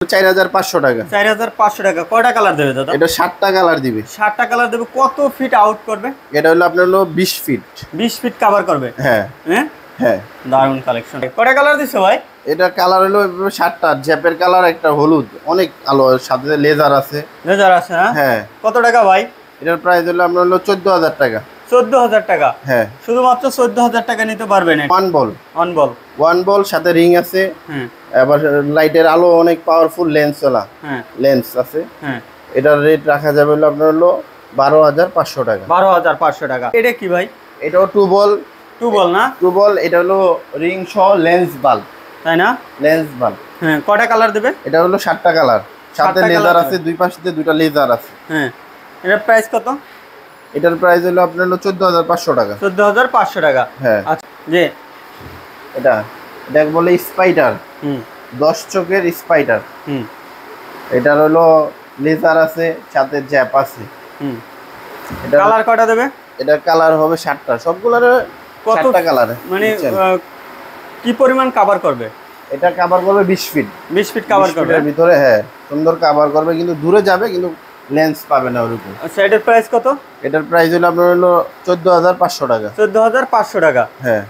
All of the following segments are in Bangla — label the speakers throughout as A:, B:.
A: 4500 টাকা।
B: 4500 টাকা। কয়টা কালার দেবে দাদা?
A: এটা 7টা কালার দিবে।
B: 7টা কালার দেবে। কত ফিট আউট করবে?
A: এটা হলো আপনার 20 ফিট।
B: 20 ফিট কভার করবে।
A: হ্যাঁ
B: হ্যাঁ
A: হ্যাঁ।
B: দারুন কালেকশন। কয়টা কালার দিছো ভাই?
A: এটা কালার হলো 7টা। জ্যাপের কালার একটা হলুদ, অনেক আলো, সাথে লেজার আছে।
B: লেজার আছে না?
A: হ্যাঁ।
B: কত টাকা ভাই?
A: এটার প্রাইস হলো আপনার 14000 টাকা।
B: 14000 টাকা।
A: হ্যাঁ।
B: শুধুমাত্র 14000 টাকা নিতে পারবেন।
A: ওয়ান বল। ওয়ান বল সাথে রিং আছে।
B: হ্যাঁ।
A: আবার লাইটের আলো অনেক পাওয়ারফুল লেন্সওয়ালা।
B: হ্যাঁ।
A: লেন্স আছে।
B: হ্যাঁ।
A: এটার রেট রাখা যাবে হলো আপনার 12500 টাকা।
B: 12500 টাকা। এটা কি ভাই?
A: এটাও টু বল
B: না?
A: টু বল। এটা হলো রিং সহ লেন্স বাল্ব,
B: তাই না?
A: Lens bulb.
B: হ্যাঁ। কয়টা কালার দেবে?
A: এটা হলো 7টা কালার, সাথে লেজার আছে, দুই পাশে দুইটা লেজার আছে।
B: হ্যাঁ। এটার প্রাইস কত?
A: এটার প্রাইস হলো আপনার 14500 টাকা।
B: 14500 টাকা।
A: হ্যাঁ।
B: আচ্ছা জি।
A: এটা বলে স্পাইডার। 10 চোখের স্পাইডার। এটার হলো লেজার আছে, সাথে জ্যাপ আছে।
B: এটা কালার কয়টা দেবে?
A: এটা কালার হবে 7টা, সবগুলোর 7টা কালার।
B: মানে কি পরিমাণ কভার করবে?
A: এটা কভার করবে 20 ফিট।
B: 20 ফিট কভার করবে
A: এর ভিতরে। হ্যাঁ, সুন্দর কভার করবে, কিন্তু দূরে যাবে, কিন্তু লেন্স পাবে না ওরকম।
B: আচ্ছা, এটার প্রাইস কত?
A: এটার প্রাইস হলো আপনার 14500 টাকা।
B: 14500 টাকা।
A: হ্যাঁ।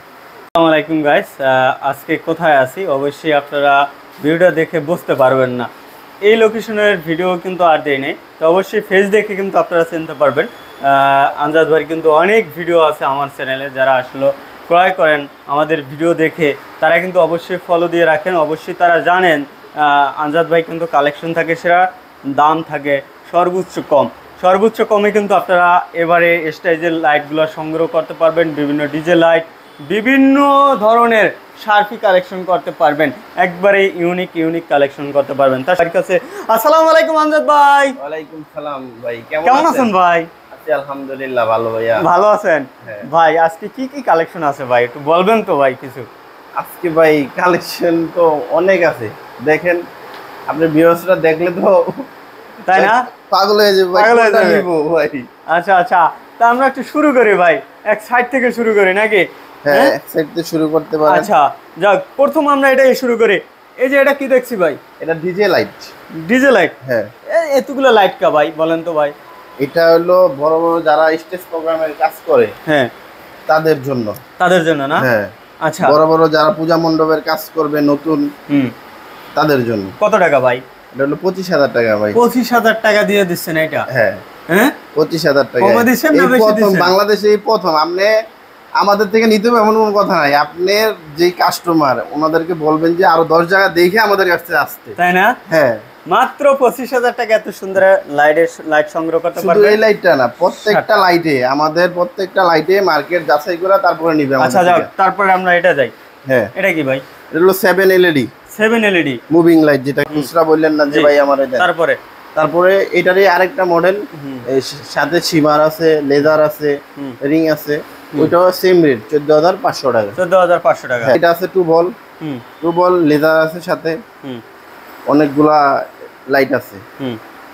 B: আসসালামু আলাইকুম গাইস, আজকে কোথায় আছি অবশ্যই আপনারা ভিডিওটা দেখে বুঝতে পারবেন না। এই লোকেশনের ভিডিও কিন্তু আর দেই নেই, তো অবশ্যই ফেস দেখে কিন্তু আপনারা চিনতে পারবেন। আমজাদ ভাই কিন্তু অনেক ভিডিও আছে আমার চ্যানেলে, যারা আসলে ক্রয় করেন আমাদের ভিডিও দেখে তারা কিন্তু অবশ্যই ফলো দিয়ে রাখেন। অবশ্যই তারা জানেন আমজাদ ভাই কিন্তু কালেকশন থাকে সেরা, দাম থাকে সর্বোচ্চ কমে কিন্তু আপনারা এবারে স্টাইজের লাইটগুলো সংগ্রহ করতে পারবেন। বিভিন্ন ডিজে লাইট, বিভিন্ন ধরনের শার্পি কালেকশন করতে পারবেন, একবারে ইউনিক কালেকশন করতে পারবেন তার কাছে। আসসালামু আলাইকুম আমজাদ ভাই।
A: ওয়ালাইকুম সালাম ভাই,
B: কেমন আছেন ভাই?
A: আছি আলহামদুলিল্লাহ, ভালো ভাইয়া।
B: ভালো আছেন ভাই? আজকে কি কালেকশন আছে ভাই, একটু বলবেন তো ভাই কিছু?
A: আজকে ভাই কালেকশন তো অনেক আছে, দেখেন আপনি ভিউয়ার্সরা দেখলে তো
B: তাই না
A: পাগল হয়ে যাবে ভাই।
B: আচ্ছা, তা আমরা একটু শুরু করি ভাই, এক সাইড থেকে শুরু করি নাকি?
A: হ্যাঁ, এক সাইড থেকে শুরু করতে পারেন।
B: আচ্ছা যাক, প্রথম আমরা এটাই শুরু করি। এই যে এটা কি দেখছি ভাই?
A: এটা ডিজে লাইট।
B: DJ light?
A: হ্যাঁ।
B: এতগুলো লাইট কা ভাই, বলেন তো ভাই?
A: এটা হলো বড় যারা স্টেজ প্রোগ্রামের কাজ করে,
B: হ্যাঁ,
A: তাদের জন্য না?
B: হ্যাঁ। আচ্ছা,
A: বড় যারা পূজা মণ্ডপের কাজ করবে নতুন, তাদের জন্য।
B: কত টাকা ভাই?
A: এটা হলো 25000 টাকা ভাই।
B: 25000 টাকা দিয়ে দিচ্ছেন এটা?
A: হ্যাঁ 25000 টাকা।
B: কমে দিচ্ছেন না বেশি দিচ্ছেন?
A: বাংলাদেশে এই প্রথম। আপনি আমাদের থেকে নিতে হবে এমন কোনো কথা নাই। আপনার যে কাস্টমার, ওনাদেরকে বলবেন যে আরো 10 জায়গা দেখে আমাদের কাছে আসতে,
B: তাই না?
A: হ্যাঁ।
B: মাত্র 25000 টাকা এত সুন্দর লাইট সংগ্রহ করতে পারবেন।
A: শুধু এই লাইটটা না, প্রত্যেকটা লাইটে, আমাদের প্রত্যেকটা লাইটে মার্কেট যাচাই করে তারপরে নিবে আমাদের।
B: আচ্ছা যাক, তারপরে আমরা এটা যাই। হ্যাঁ, এটা কি ভাই?
A: এটা হলো 7 LED মুভিং লাইট, যেটা খুচরা বললেন না যে ভাই আমার এটা। তারপরে এটারই আরেকটা মডেল, সাথে শিমার আছে, লেজার আছে, রিং আছে, ওইটাও সেম রেট 14500 টাকা।
B: 14500 টাকা।
A: এটা আছে টু বল লেজার আছে, সাথে অনেকগুলা লাইট আছে।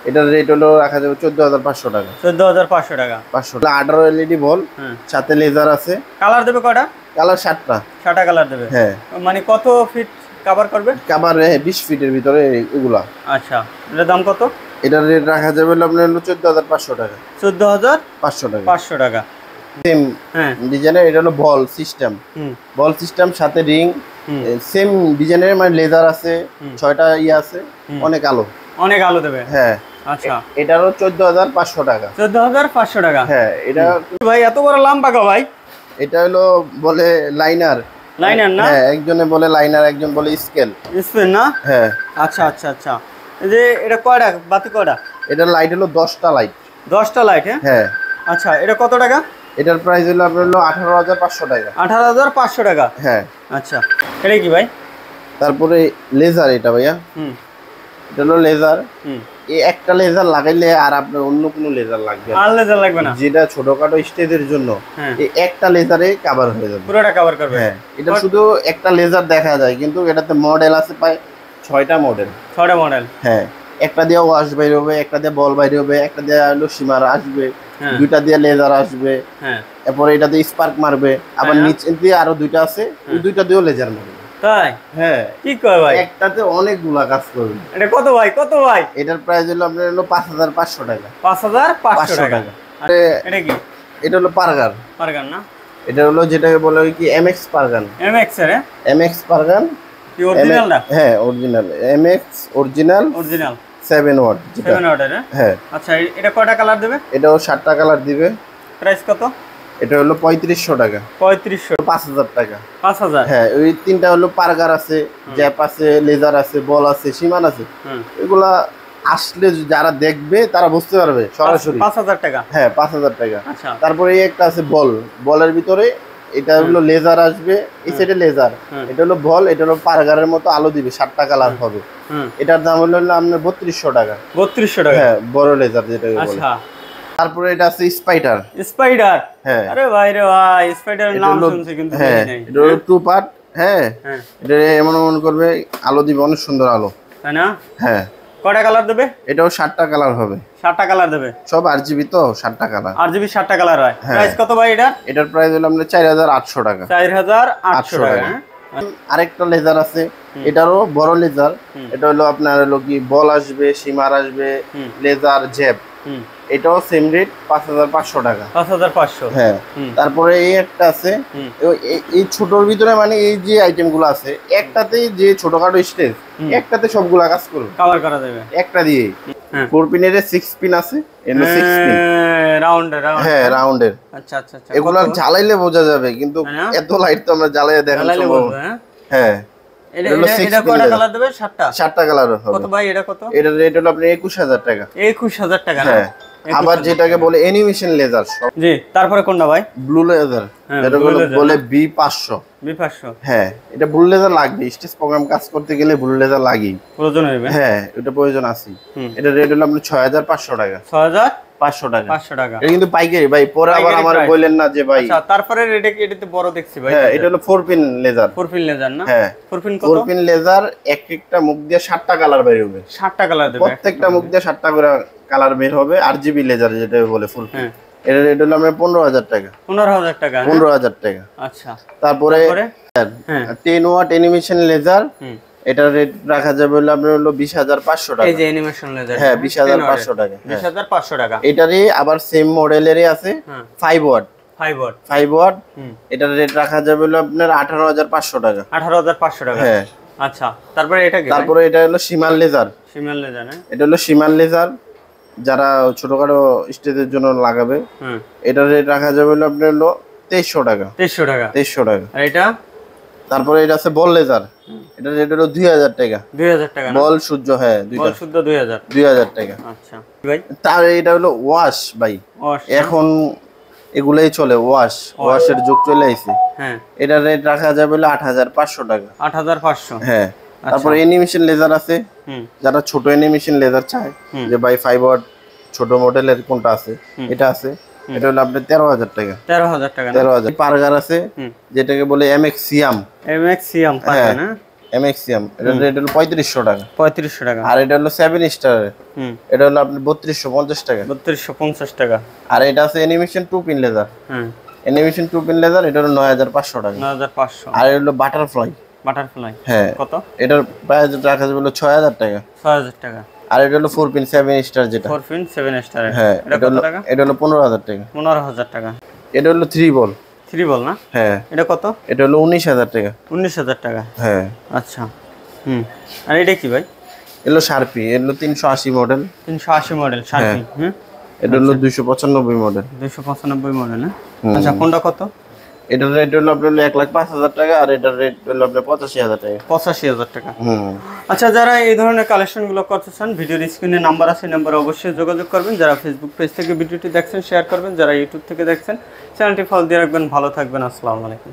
A: এটার রেট হলো রাখা যাবে 14500 টাকা।
B: 14500 টাকা।
A: 18 LED বল, সাথে লেজার আছে।
B: কালার দেবে কয়টা?
A: কালার 7টা।
B: 7টা কালার দেবে।
A: হ্যাঁ।
B: মানে কত ফিট কভার করবে?
A: কভার 20 ফিটের ভিতরে এগুলা।
B: আচ্ছা, এটার দাম কত?
A: এটার রেট রাখা যাবে আপনার 14500 টাকা।
B: 14500 টাকা। 500 টাকা।
A: সেম ডিজাইনের। এটা হলো বল সিস্টেম, সাথে রিং, সেম ডিজাইনের, মানে লেজার আছে, 6টা আছে, অনেক আলো দেবে। হ্যাঁ। আচ্ছা, এটারও 14500 টাকা।
B: 14500 টাকা।
A: হ্যাঁ। এটা
B: ভাই এত বড় লাম্বা কা ভাই?
A: এটা হলো বলে লাইনার না? হ্যাঁ, একজনে বলে লাইনার, একজন বলে স্কেল
B: না?
A: হ্যাঁ।
B: আচ্ছা। এই যে এটা কয়টা বাতি, কয়টা?
A: এটা লাইট হলো 10টা লাইট।
B: 10টা লাইট? হ্যাঁ। আচ্ছা, এটা কত টাকা?
A: এটার প্রাইস হলো আপনার 18500 টাকা।
B: 18500 টাকা।
A: হ্যাঁ।
B: আচ্ছা, এটা কি ভাই?
A: তারপরে লেজার, এটা ভাইয়া এটা হলো লেজার। এই একটা লেজার লাগাইলে আর আপনার অন্য কোনো লেজার লাগবে না।
B: আর লেজার লাগবে না?
A: যেটা ছোটখাটো স্টেজের জন্য এই একটা লেজারে কভার হয়ে যাবে,
B: পুরোটা কভার করবে।
A: হ্যাঁ। এটা শুধু একটা লেজার দেখা যায়, কিন্তু এটাতে মডেল আছে প্রায় 6টা মডেল। হ্যাঁ। একটা দিয়ে ওয়াশ বাইরে হবে, একটা দিয়ে বল বাইরে হবে, একটা দিয়ে হলো সীমার আসবে, দুইটা দিয়ে লেজার আসবে। হ্যাঁ। এরপরে এটা দিয়ে স্পার্ক মারবে, আবার নিচে দিয়ে আরো দুইটা আছে, ওই দুইটা দিয়েও লেজার মারবে।
B: তাই?
A: হ্যাঁ।
B: কি কয় ভাই?
A: একটাতে অনেকগুলা কাজ করবে।
B: এটা কত ভাই? কত ভাই?
A: এটার প্রাইস হলো আপনার হলো 5500 টাকা।
B: 5500 টাকা। এটা কি?
A: এটা হলো পারগান।
B: পারগান না?
A: এটা হলো যেটাকে বলে কি এমএক্স পারগান।
B: এমএক্স এর?
A: এমএক্স পারগান।
B: কি অরিজিনাল না?
A: হ্যাঁ অরিজিনাল। MX original. 7 ওয়াট যেটা।
B: 7 ওয়াটের?
A: হ্যাঁ।
B: আচ্ছা এটা কয়টা কালার দেবে?
A: এটাও 7টা কালার দিবে।
B: প্রাইস কত?
A: এটা হলো 3500 টাকা।
B: 3500।
A: 5000 টাকা।
B: 5000?
A: হ্যাঁ ওই তিনটা হলো পারগার আছে, জ্যাপ আছে, লেজার আছে, বল আছে, সীমান আছে। এগুলা আসলে যারা দেখবে তারা বুঝতে পারবে সরাসরি।
B: 5000 টাকা?
A: হ্যাঁ 5000 টাকা।
B: আচ্ছা।
A: তারপরে এই একটা আছে বল, বলের ভিতরে এটা হলো লেজার আসবে, এই সাইডে লেজার, এটা হলো বল, এটা হলো পারগারের মতো আলো দিবে, 7টা কালার হবে। এটার দাম হলো আপনার 3200 টাকা।
B: 3200 টাকা?
A: হ্যাঁ বড় লেজার যেটাকে বলে।
B: আচ্ছা।
A: তারপরে এটা আছে স্পাইডার।
B: স্পাইডার?
A: হ্যাঁ।
B: আরে ভাই রে ভাই, স্পাইডারের নাম শুনছি কিন্তু
A: হ্যাঁ
B: দেখি নাই।
A: এটা হলো 2 পার্ট। হ্যাঁ এটা এমন এমন করবে, আলো দিবে, অনেক সুন্দর আলো,
B: তাই না?
A: হ্যাঁ।
B: কয়টা কালার দেবে?
A: এটাও 7টা কালার হবে।
B: 7টা কালার দেবে?
A: সব আরজিবি তো, 7টা কালার।
B: আরজিবি 7টা কালার হয়। প্রাইস কত ভাই এটা?
A: এটার প্রাইস হলো আপনার 4800 টাকা।
B: 4800 টাকা।
A: আরেকটা লেজার আছে, এটারও বড় লেজার। এটা হলো আপনার হলো কি বল আসবে, সীমার আসবে, লেজার, জেপ। এটাও সেম রেট 5500 টাকা।
B: 5500?
A: হ্যাঁ। তারপরে এই একটা আছে, এই ছোটর ভিতরে মানে এই যে আইটেম গুলো আছে, একটাতে যে ছোটখাটো স্টেজ, একটাতে সবগুলা কাজ করবে,
B: কভার করা যাবে
A: একটা দিয়ে। 4 পিনের 6 পিন আছে, এর 6 পিন
B: রাউন্ডের।
A: হ্যাঁ রাউন্ডের।
B: আচ্ছা আচ্ছা আচ্ছা।
A: এগুলা জ্বালাইলে বোঝা যাবে, কিন্তু এত লাইট তো আমরা জ্বালাইয়া দেখানো সম্ভব না। হ্যাঁ।
B: এটা কয়টা কালার দেবে? 7টা?
A: 7টা কালার হবে।
B: কত ভাই এটা কত?
A: এটার রেট হলো আপনার 21000 টাকা।
B: 21000 টাকা না?
A: হ্যাঁ। আবার যেটাকে বলে অ্যানিমেশন লেজার।
B: জি, তারপরে কোনটা ভাই?
A: ব্লু লেজার, যেটা বলে B500।
B: B500?
A: হ্যাঁ এটা ব্লু লেজার লাগবে, স্টেজ প্রোগ্রাম কাজ করতে গেলে ব্লু লেজার লাগেই,
B: প্রয়োজন হবে।
A: হ্যাঁ এটা প্রয়োজন আছে। এটা রেট হলো আপনার 6500 টাকা।
B: 6500
A: টাকা।
B: 500 টাকা।
A: এটা কিন্তু পাইকারি ভাই, পরে আবার আমার বললেন না যে ভাই।
B: আচ্ছা তারপরে এটাতে বড় দেখছি ভাই।
A: হ্যাঁ এটা হলো 4 পিন লেজার।
B: 4 পিন লেজার না?
A: হ্যাঁ
B: 4 পিন কত?
A: 4 পিন লেজার, একটা মুখ দিয়ে 7টা কালার বের হবে।
B: 7টা কালার দেবে?
A: প্রত্যেকটা মুখ দিয়ে 7টা করে কালার বের হবে। আরজিবি লেজার যেটা বলে ফুল পিন। এর রেট হলো আপনার 15000 টাকা।
B: 15000 টাকা?
A: 15000 টাকা।
B: আচ্ছা।
A: তারপরে 10 ওয়াট অ্যানিমেশন লেজার, এটার রেট রাখা যাবে হলো আপনার হলো 20500 টাকা।
B: এই যে অ্যানিমেশন লেজার?
A: হ্যাঁ 20500 টাকা।
B: 20500 টাকা।
A: এটারই আবার সেম মডেলেরই আছে 5 ওয়াট। 5 ওয়াট। এটার রেট রাখা যাবে হলো আপনার 18500 টাকা।
B: 18500 টাকা? হ্যাঁ। আচ্ছা তারপরে এটা কি?
A: তারপরে এটা হলো সীমান লেজার।
B: সীমান লেজার না?
A: এটা হলো সীমান লেজার, যারা ছোটখাটো স্টেজের জন্য লাগাবে। এটার রেট রাখা যাবে হলো আপনার হলো 2300 টাকা।
B: 2300 টাকা?
A: 2300 টাকা।
B: আর এটা?
A: তারপরে এটা আছে বল লেজার, এটা রেট হলো 2000 টাকা।
B: 2000 টাকা?
A: বল সূর্য, হ্যাঁ
B: বল শুদ্ধ
A: 2000 টাকা।
B: আচ্ছা ভাই।
A: তার এটা হলো ওয়াশ ভাই, এখন এগুলাই চলে, ওয়াশের যুগ চলে আইছে।
B: হ্যাঁ।
A: এটার রেট রাখা যাবে হলো 8500 টাকা।
B: 8500?
A: হ্যাঁ। তারপরে অ্যানিমেশন লেজার আছে, যারা ছোট অ্যানিমেশন লেজার চায় যে ভাই 5 ওয়াট ছোট মডেলের কোনটা আছে, এটা আছে। এটা হলো আপনার 13000 টাকা।
B: 13000 টাকা?
A: 13000। পারগার আছে যেটাকে বলে এমএক্সিয়াম।
B: এমএক্সিয়াম পারগার না?
A: এমএক্সিয়াম, এটার রেট হলো 3500 টাকা।
B: 3500 টাকা।
A: আর এটা হলো 7 স্টার, এটা হলো আপনার 3250 টাকা।
B: 3250 টাকা। আর
A: এটা আছে animation 2 pin laser. Animation 2 pin laser, এটা হলো 9500 টাকা।
B: 9500।
A: আর এটা হলো বাটারফ্লাই। হ্যাঁ
B: কত?
A: এটার প্রাইস রাখা যাবে হলো 6000 টাকা।
B: 6000 টাকা।
A: আর এটা হলো 4 পিন 7 স্টার যেটা।
B: 4 পিন 7 স্টার।
A: হ্যাঁ এটা কত টাকা? এটা হলো 15000 টাকা।
B: 15000 টাকা।
A: এটা হলো 3 বল।
B: 3 বল না?
A: হ্যাঁ।
B: এটা কত?
A: এটা হলো 19000 টাকা।
B: 19000 টাকা?
A: হ্যাঁ।
B: আচ্ছা। আর এটা কি ভাই?
A: এলো শার্পি, এলো 380 মডেল।
B: 380 মডেল শার্পি।
A: এটা হলো 295 মডেল।
B: 295 মডেল না? আচ্ছা কোনটা কত?
A: এটার রেট হলো আপনার 1,05,000 টাকা, আর এটার রেট হলো আপনার 85000 টাকা।
B: 85000 টাকা। আচ্ছা যারা এই ধরনের কালেকশন গুলো করতে চান, ভিডিওর স্ক্রিনে নাম্বার আছে, নাম্বারে অবশ্যই যোগাযোগ করবেন। যারা ফেসবুক পেজ থেকে ভিডিওটি দেখছেন শেয়ার করবেন, যারা ইউটিউব থেকে দেখছেন চ্যানেলটি ফলো দিয়ে রাখবেন। ভালো থাকবেন, আসসালামু আলাইকুম।